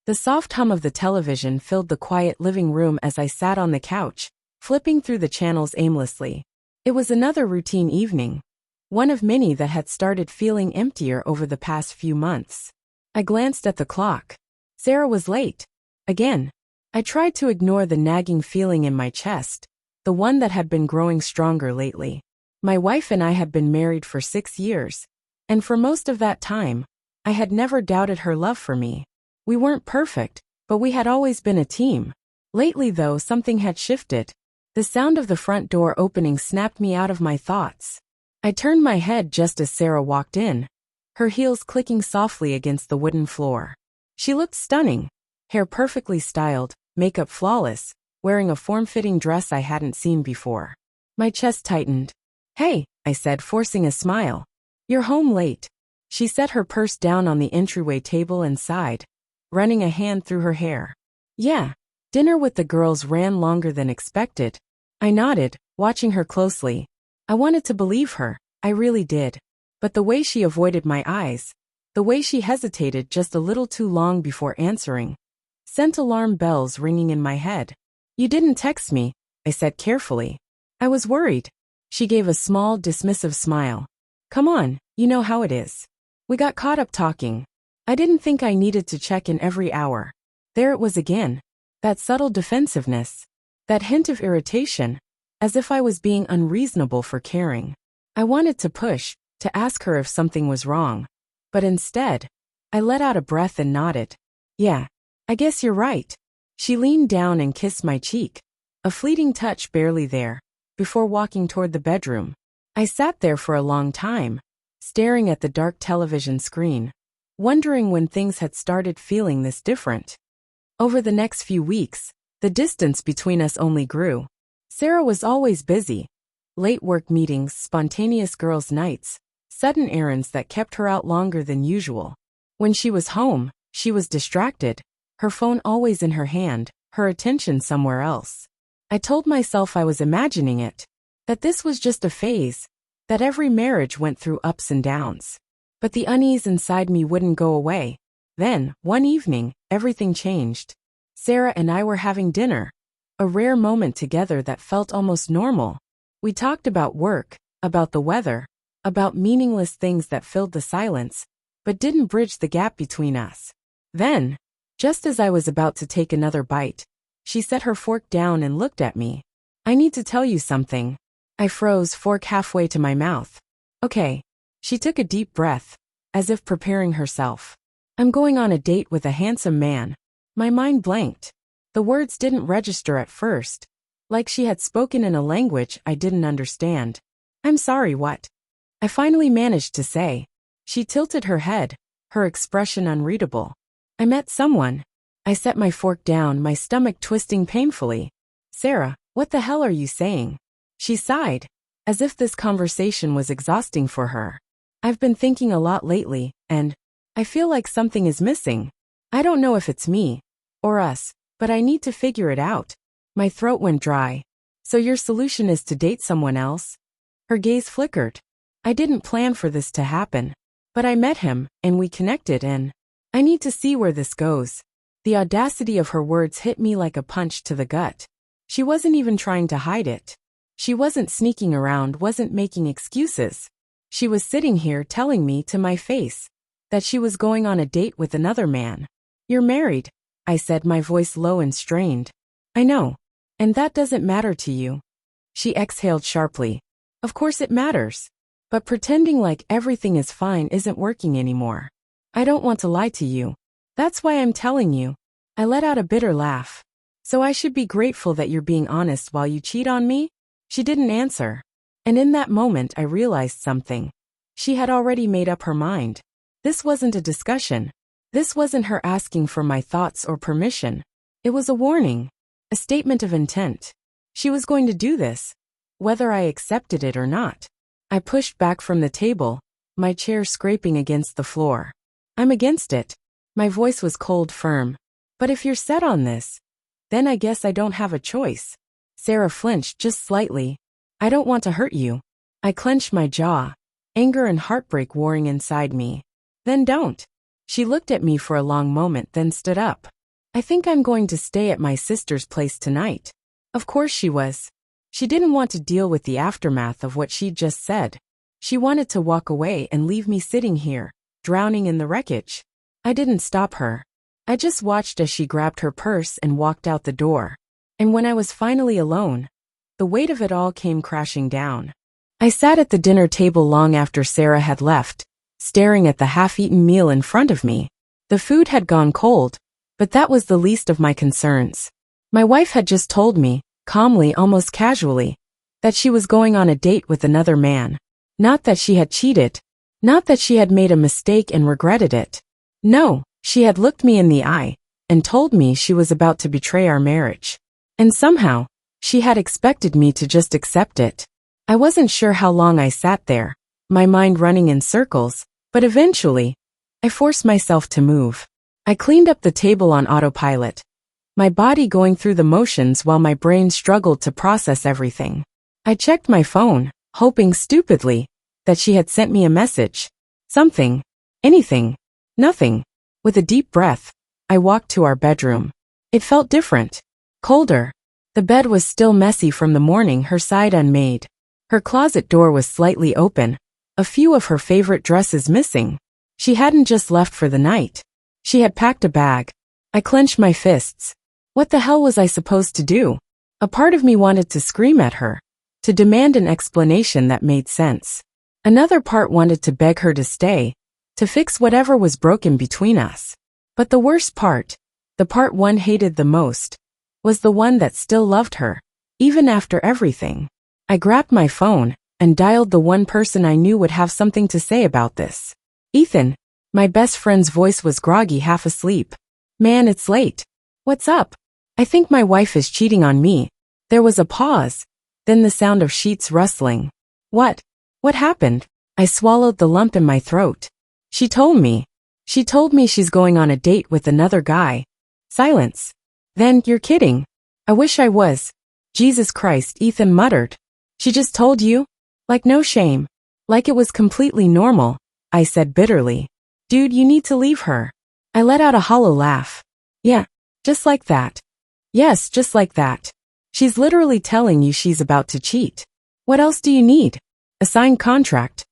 The soft hum of the television filled the quiet living room as I sat on the couch, flipping through the channels aimlessly. It was another routine evening, one of many that had started feeling emptier over the past few months. I glanced at the clock. Sarah was late. Again. I tried to ignore the nagging feeling in my chest, the one that had been growing stronger lately. My wife and I had been married for 6 years, and for most of that time, I had never doubted her love for me. We weren't perfect, but we had always been a team. Lately, though, something had shifted. The sound of the front door opening snapped me out of my thoughts. I turned my head just as Sarah walked in, her heels clicking softly against the wooden floor. She looked stunning, hair perfectly styled, makeup flawless, wearing a form-fitting dress I hadn't seen before. My chest tightened. "Hey," I said, forcing a smile. "You're home late." She set her purse down on the entryway table and sighed, running a hand through her hair. "Yeah, dinner with the girls ran longer than expected." I nodded, watching her closely. I wanted to believe her, I really did. But the way she avoided my eyes, the way she hesitated just a little too long before answering, sent alarm bells ringing in my head. "You didn't text me," I said carefully. "I was worried." She gave a small, dismissive smile. "Come on, you know how it is." We got caught up talking. I didn't think I needed to check in every hour. There it was again. That subtle defensiveness. That hint of irritation, as if I was being unreasonable for caring. I wanted to push, to ask her if something was wrong. But instead, I let out a breath and nodded. "Yeah, I guess you're right." She leaned down and kissed my cheek, a fleeting touch barely there, before walking toward the bedroom. I sat there for a long time, staring at the dark television screen, wondering when things had started feeling this different. Over the next few weeks, the distance between us only grew. Sarah was always busy. Late work meetings, spontaneous girls' nights, sudden errands that kept her out longer than usual. When she was home, she was distracted, her phone always in her hand, her attention somewhere else. I told myself I was imagining it, that this was just a phase, that every marriage went through ups and downs. But the unease inside me wouldn't go away. Then, one evening, everything changed. Sarah and I were having dinner, a rare moment together that felt almost normal. We talked about work, about the weather, about meaningless things that filled the silence, but didn't bridge the gap between us. Then, just as I was about to take another bite, she set her fork down and looked at me. "I need to tell you something." I froze, fork halfway to my mouth. "Okay." She took a deep breath, as if preparing herself. "I'm going on a date with a handsome man." My mind blanked. The words didn't register at first, like she had spoken in a language I didn't understand. "I'm sorry, what?" I finally managed to say. She tilted her head, her expression unreadable. "I met someone." I set my fork down, my stomach twisting painfully. "Sarah, what the hell are you saying?" She sighed, as if this conversation was exhausting for her. "I've been thinking a lot lately, and I feel like something is missing. I don't know if it's me, or us, but I need to figure it out." My throat went dry. "So your solution is to date someone else?" Her gaze flickered. "I didn't plan for this to happen. But I met him, and we connected, and I need to see where this goes." The audacity of her words hit me like a punch to the gut. She wasn't even trying to hide it. She wasn't sneaking around, wasn't making excuses. She was sitting here telling me to my face that she was going on a date with another man. "You're married," I said, my voice low and strained. "I know. And that doesn't matter to you." She exhaled sharply. "Of course it matters. But pretending like everything is fine isn't working anymore. I don't want to lie to you. That's why I'm telling you." I let out a bitter laugh. "So I should be grateful that you're being honest while you cheat on me?" She didn't answer. And in that moment I realized something. She had already made up her mind. This wasn't a discussion. This wasn't her asking for my thoughts or permission. It was a warning, a statement of intent. She was going to do this, whether I accepted it or not. I pushed back from the table, my chair scraping against the floor. "I'm against it." My voice was cold, firm. "But if you're set on this, then I guess I don't have a choice." Sarah flinched just slightly. "I don't want to hurt you." I clenched my jaw, anger and heartbreak warring inside me. "Then don't." She looked at me for a long moment, then stood up. I think I'm going to stay at my sister's place tonight. Of course she was. She didn't want to deal with the aftermath of what she'd just said. She wanted to walk away and leave me sitting here, drowning in the wreckage. I didn't stop her. I just watched as she grabbed her purse and walked out the door. And when I was finally alone, the weight of it all came crashing down. I sat at the dinner table long after Sarah had left, staring at the half-eaten meal in front of me. The food had gone cold, but that was the least of my concerns. My wife had just told me, calmly, almost casually, that she was going on a date with another man. Not that she had cheated. Not that she had made a mistake and regretted it. No, she had looked me in the eye and told me she was about to betray our marriage. And somehow, she had expected me to just accept it. I wasn't sure how long I sat there, my mind running in circles, but eventually, I forced myself to move. I cleaned up the table on autopilot, my body going through the motions while my brain struggled to process everything. I checked my phone, hoping stupidly that she had sent me a message. Something. Anything. Nothing. With a deep breath, I walked to our bedroom. It felt different. Colder. The bed was still messy from the morning, her side unmade. Her closet door was slightly open, a few of her favorite dresses missing. She hadn't just left for the night. She had packed a bag. I clenched my fists. What the hell was I supposed to do? A part of me wanted to scream at her, to demand an explanation that made sense. Another part wanted to beg her to stay, to fix whatever was broken between us. But the worst part, the part one hated the most, was the one that still loved her, even after everything. I grabbed my phone and dialed the one person I knew would have something to say about this. Ethan. My best friend's voice was groggy, half asleep. Man, it's late. What's up? I think my wife is cheating on me. There was a pause, then the sound of sheets rustling. What? What happened? I swallowed the lump in my throat. She told me. She told me she's going on a date with another guy. Silence. Then, you're kidding. I wish I was. Jesus Christ, Ethan muttered. She just told you? Like no shame. Like it was completely normal, I said bitterly. Dude, you need to leave her. I let out a hollow laugh. Yeah, just like that. Yes, just like that. She's literally telling you she's about to cheat. What else do you need? A signed contract?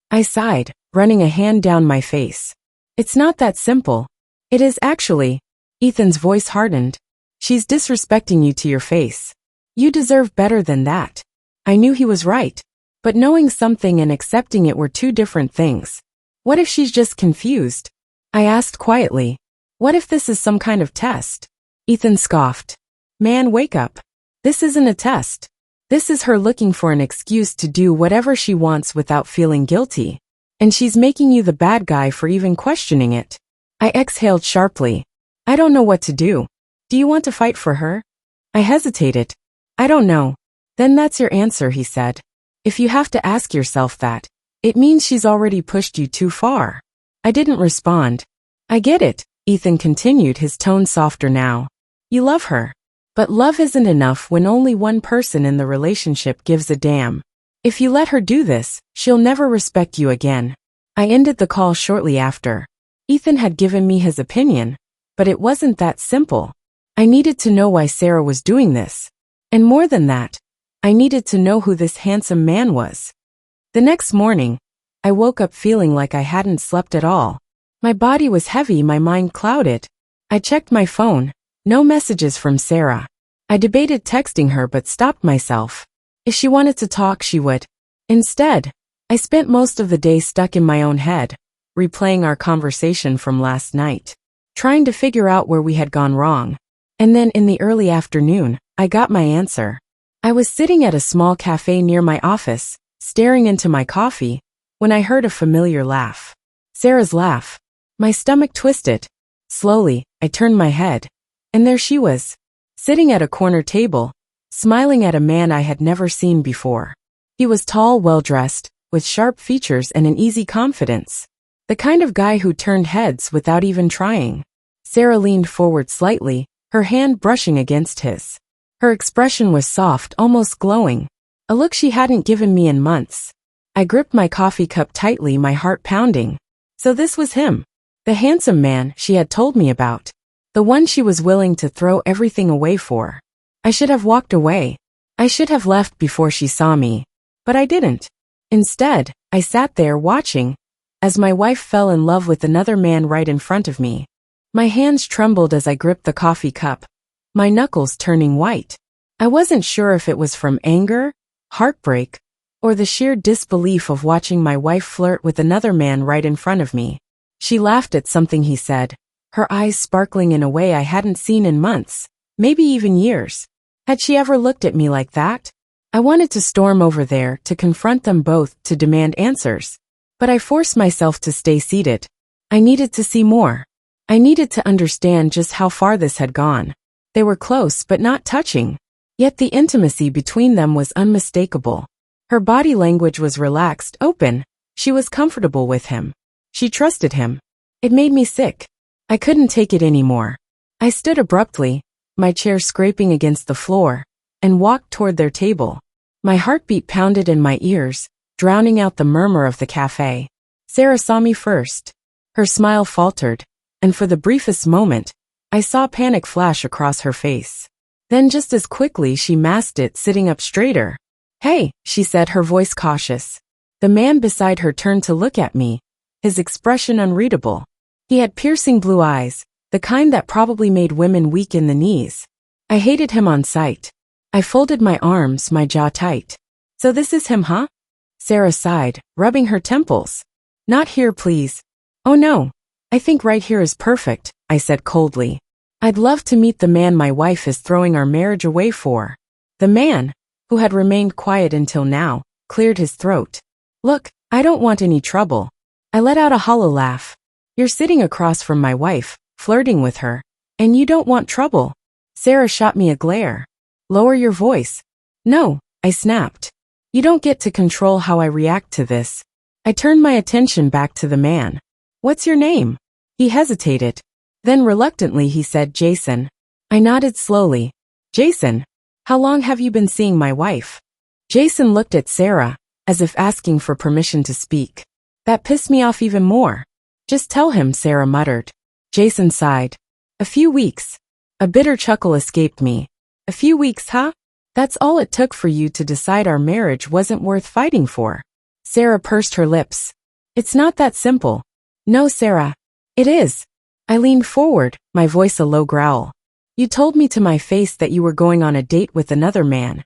I sighed, running a hand down my face. It's not that simple. It is actually. Ethan's voice hardened. She's disrespecting you to your face. You deserve better than that. I knew he was right. But knowing something and accepting it were two different things. What if she's just confused? I asked quietly. What if this is some kind of test? Ethan scoffed. Man, wake up. This isn't a test. This is her looking for an excuse to do whatever she wants without feeling guilty. And she's making you the bad guy for even questioning it. I exhaled sharply. I don't know what to do. Do you want to fight for her? I hesitated. I don't know. Then that's your answer, he said. If you have to ask yourself that, it means she's already pushed you too far. I didn't respond. I get it, Ethan continued, his tone softer now. You love her. But love isn't enough when only one person in the relationship gives a damn. If you let her do this, she'll never respect you again. I ended the call shortly after. Ethan had given me his opinion, but it wasn't that simple. I needed to know why Sarah was doing this. And more than that, I needed to know who this handsome man was. The next morning, I woke up feeling like I hadn't slept at all. My body was heavy, my mind clouded. I checked my phone. No messages from Sarah. I debated texting her but stopped myself. If she wanted to talk, she would. Instead, I spent most of the day stuck in my own head, replaying our conversation from last night, trying to figure out where we had gone wrong. And then in the early afternoon, I got my answer. I was sitting at a small cafe near my office, staring into my coffee, when I heard a familiar laugh. Sarah's laugh. My stomach twisted. Slowly, I turned my head. And there she was, sitting at a corner table, smiling at a man I had never seen before. He was tall, well-dressed, with sharp features and an easy confidence. The kind of guy who turned heads without even trying. Sarah leaned forward slightly, her hand brushing against his. Her expression was soft, almost glowing. A look she hadn't given me in months. I gripped my coffee cup tightly, my heart pounding. So this was him. The handsome man she had told me about. The one she was willing to throw everything away for. I should have walked away. I should have left before she saw me. But I didn't. Instead, I sat there watching, as my wife fell in love with another man right in front of me. My hands trembled as I gripped the coffee cup, my knuckles turning white. I wasn't sure if it was from anger, heartbreak, or the sheer disbelief of watching my wife flirt with another man right in front of me. She laughed at something he said, her eyes sparkling in a way I hadn't seen in months, maybe even years. Had she ever looked at me like that? I wanted to storm over there, to confront them both, to demand answers. But I forced myself to stay seated. I needed to see more. I needed to understand just how far this had gone. They were close but not touching. Yet the intimacy between them was unmistakable. Her body language was relaxed, open. She was comfortable with him. She trusted him. It made me sick. I couldn't take it anymore. I stood abruptly, my chair scraping against the floor, and walked toward their table. My heartbeat pounded in my ears, drowning out the murmur of the cafe. Sarah saw me first. Her smile faltered, and for the briefest moment, I saw panic flash across her face. Then just as quickly she masked it, sitting up straighter. "Hey," she said, her voice cautious. The man beside her turned to look at me, his expression unreadable. He had piercing blue eyes, the kind that probably made women weak in the knees. I hated him on sight. I folded my arms, my jaw tight. "So this is him, huh?" Sarah sighed, rubbing her temples. "Not here, please." "Oh no. I think right here is perfect," I said coldly. "I'd love to meet the man my wife is throwing our marriage away for." The man, who had remained quiet until now, cleared his throat. "Look, I don't want any trouble." I let out a hollow laugh. "You're sitting across from my wife, flirting with her, and you don't want trouble?" Sarah shot me a glare. "Lower your voice." "No," I snapped. "You don't get to control how I react to this." I turned my attention back to the man. "What's your name?" He hesitated. Then reluctantly he said, "Jason." I nodded slowly. "Jason, how long have you been seeing my wife?" Jason looked at Sarah, as if asking for permission to speak. That pissed me off even more. "Just tell him," Sarah muttered. Jason sighed. "A few weeks." A bitter chuckle escaped me. "A few weeks, huh? That's all it took for you to decide our marriage wasn't worth fighting for?" Sarah pursed her lips. "It's not that simple." "No, Sarah. It is." I leaned forward, my voice a low growl. "You told me to my face that you were going on a date with another man.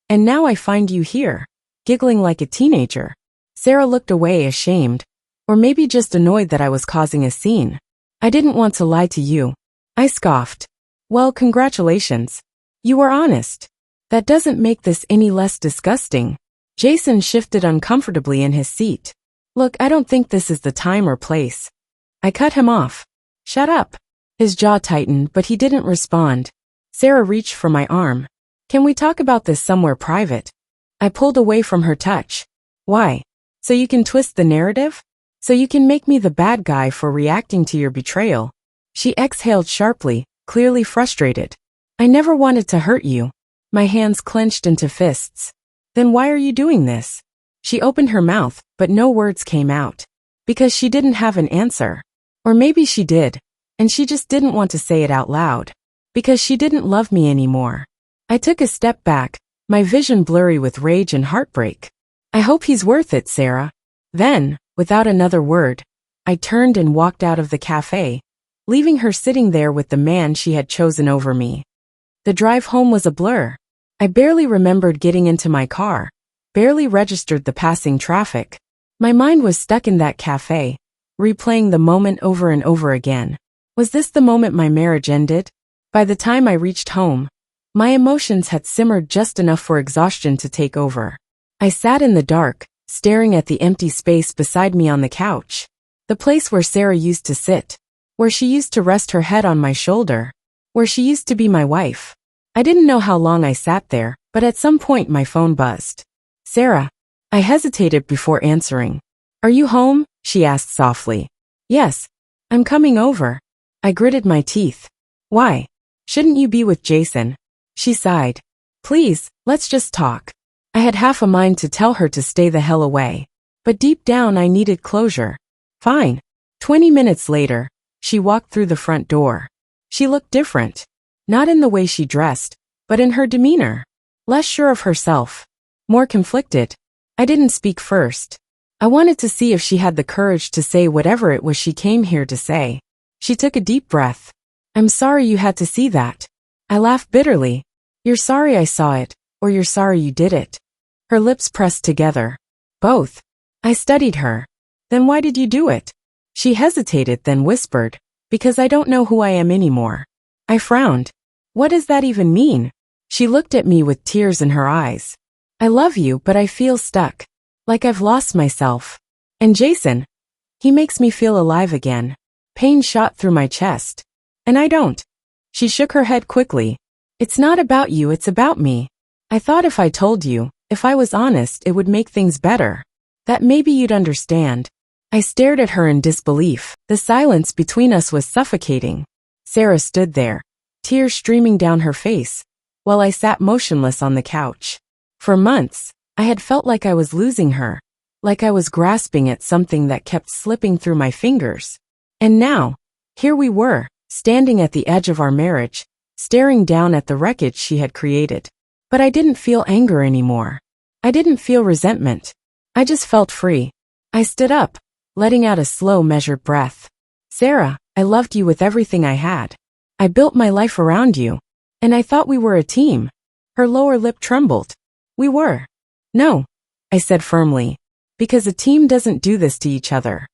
And now I find you here, giggling like a teenager." Sarah looked away, ashamed, or maybe just annoyed that I was causing a scene. "I didn't want to lie to you." I scoffed. "Well, congratulations. You were honest. That doesn't make this any less disgusting." Jason shifted uncomfortably in his seat. "Look, I don't think this is the time or place." I cut him off. "Shut up." His jaw tightened, but he didn't respond. Sarah reached for my arm. "Can we talk about this somewhere private?" I pulled away from her touch. "Why? So you can twist the narrative? So you can make me the bad guy for reacting to your betrayal?" She exhaled sharply, clearly frustrated. "I never wanted to hurt you." My hands clenched into fists. "Then why are you doing this?" She opened her mouth, but no words came out. Because she didn't have an answer. Or maybe she did, and she just didn't want to say it out loud. Because she didn't love me anymore. I took a step back, my vision blurry with rage and heartbreak. "I hope he's worth it, Sarah." Then, without another word, I turned and walked out of the cafe, leaving her sitting there with the man she had chosen over me. The drive home was a blur. I barely remembered getting into my car, barely registered the passing traffic. My mind was stuck in that cafe, replaying the moment over and over again. Was this the moment my marriage ended? By the time I reached home, my emotions had simmered just enough for exhaustion to take over. I sat in the dark, staring at the empty space beside me on the couch. The place where Sarah used to sit. Where she used to rest her head on my shoulder. Where she used to be my wife. I didn't know how long I sat there, but at some point my phone buzzed. "Sarah." I hesitated before answering. "Are you home?" she asked softly. "Yes. I'm coming over." I gritted my teeth. "Why? Shouldn't you be with Jason?" She sighed. "Please, let's just talk." I had half a mind to tell her to stay the hell away. But deep down I needed closure. "Fine. 20 minutes later, she walked through the front door. She looked different. Not in the way she dressed, but in her demeanor. Less sure of herself. More conflicted. I didn't speak first. I wanted to see if she had the courage to say whatever it was she came here to say. She took a deep breath. I'm sorry you had to see that. I laughed bitterly. You're sorry I saw it, or you're sorry you did it. Her lips pressed together. Both. I studied her. Then why did you do it? She hesitated, then whispered, because I don't know who I am anymore. I frowned. What does that even mean? She looked at me with tears in her eyes. I love you, but I feel stuck. Like I've lost myself. And Jason, he makes me feel alive again. Pain shot through my chest. And I don't. She shook her head quickly. It's not about you, it's about me. I thought if I told you, if I was honest, it would make things better. That maybe you'd understand. I stared at her in disbelief. The silence between us was suffocating. Sarah stood there, tears streaming down her face, while I sat motionless on the couch. For months, I had felt like I was losing her, like I was grasping at something that kept slipping through my fingers. And now, here we were, standing at the edge of our marriage, staring down at the wreckage she had created. But I didn't feel anger anymore. I didn't feel resentment. I just felt free. I stood up, letting out a slow, measured breath. Sarah, I loved you with everything I had. I built my life around you. And I thought we were a team. Her lower lip trembled. We were. No, I said firmly. Because a team doesn't do this to each other.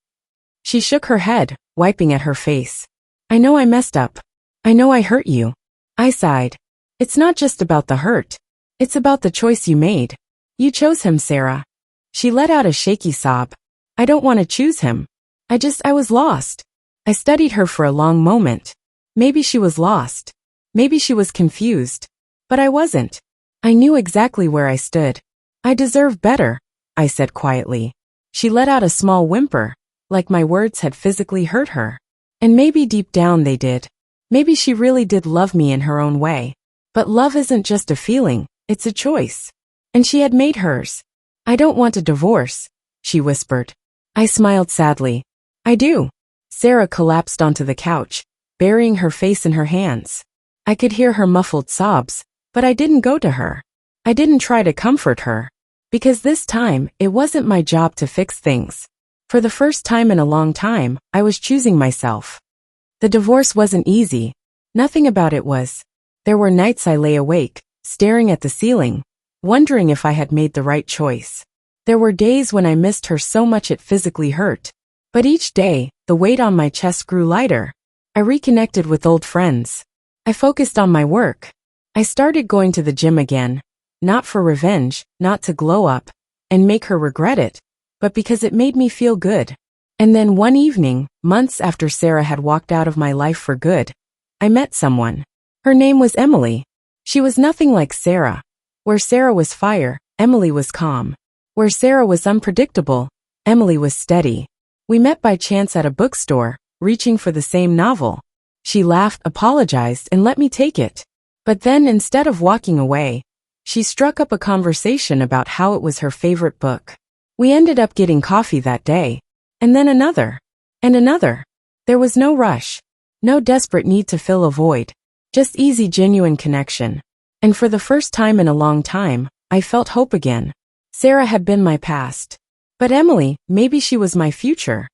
She shook her head, wiping at her face. I know I messed up. I know I hurt you. I sighed. It's not just about the hurt. It's about the choice you made. You chose him, Sarah. She let out a shaky sob. I don't want to choose him. I was lost. I studied her for a long moment. Maybe she was lost. Maybe she was confused. But I wasn't. I knew exactly where I stood. I deserve better, I said quietly. She let out a small whimper, like my words had physically hurt her. And maybe deep down they did. Maybe she really did love me in her own way. But love isn't just a feeling, it's a choice. And she had made hers. I don't want a divorce, she whispered. I smiled sadly. I do. Sarah collapsed onto the couch, burying her face in her hands. I could hear her muffled sobs, but I didn't go to her. I didn't try to comfort her. Because this time, it wasn't my job to fix things. For the first time in a long time, I was choosing myself. The divorce wasn't easy. Nothing about it was. There were nights I lay awake, staring at the ceiling, wondering if I had made the right choice. There were days when I missed her so much it physically hurt. But each day, the weight on my chest grew lighter. I reconnected with old friends. I focused on my work. I started going to the gym again, not for revenge, not to glow up and make her regret it, but because it made me feel good. And then one evening, months after Sarah had walked out of my life for good, I met someone. Her name was Emily. She was nothing like Sarah. Where Sarah was fire, Emily was calm. Where Sarah was unpredictable, Emily was steady. We met by chance at a bookstore, reaching for the same novel. She laughed, apologized, and let me take it. But then, instead of walking away, she struck up a conversation about how it was her favorite book. We ended up getting coffee that day. And then another. And another. There was no rush. No desperate need to fill a void. Just easy, genuine connection. And for the first time in a long time, I felt hope again. Sarah had been my past. But Emily, maybe she was my future.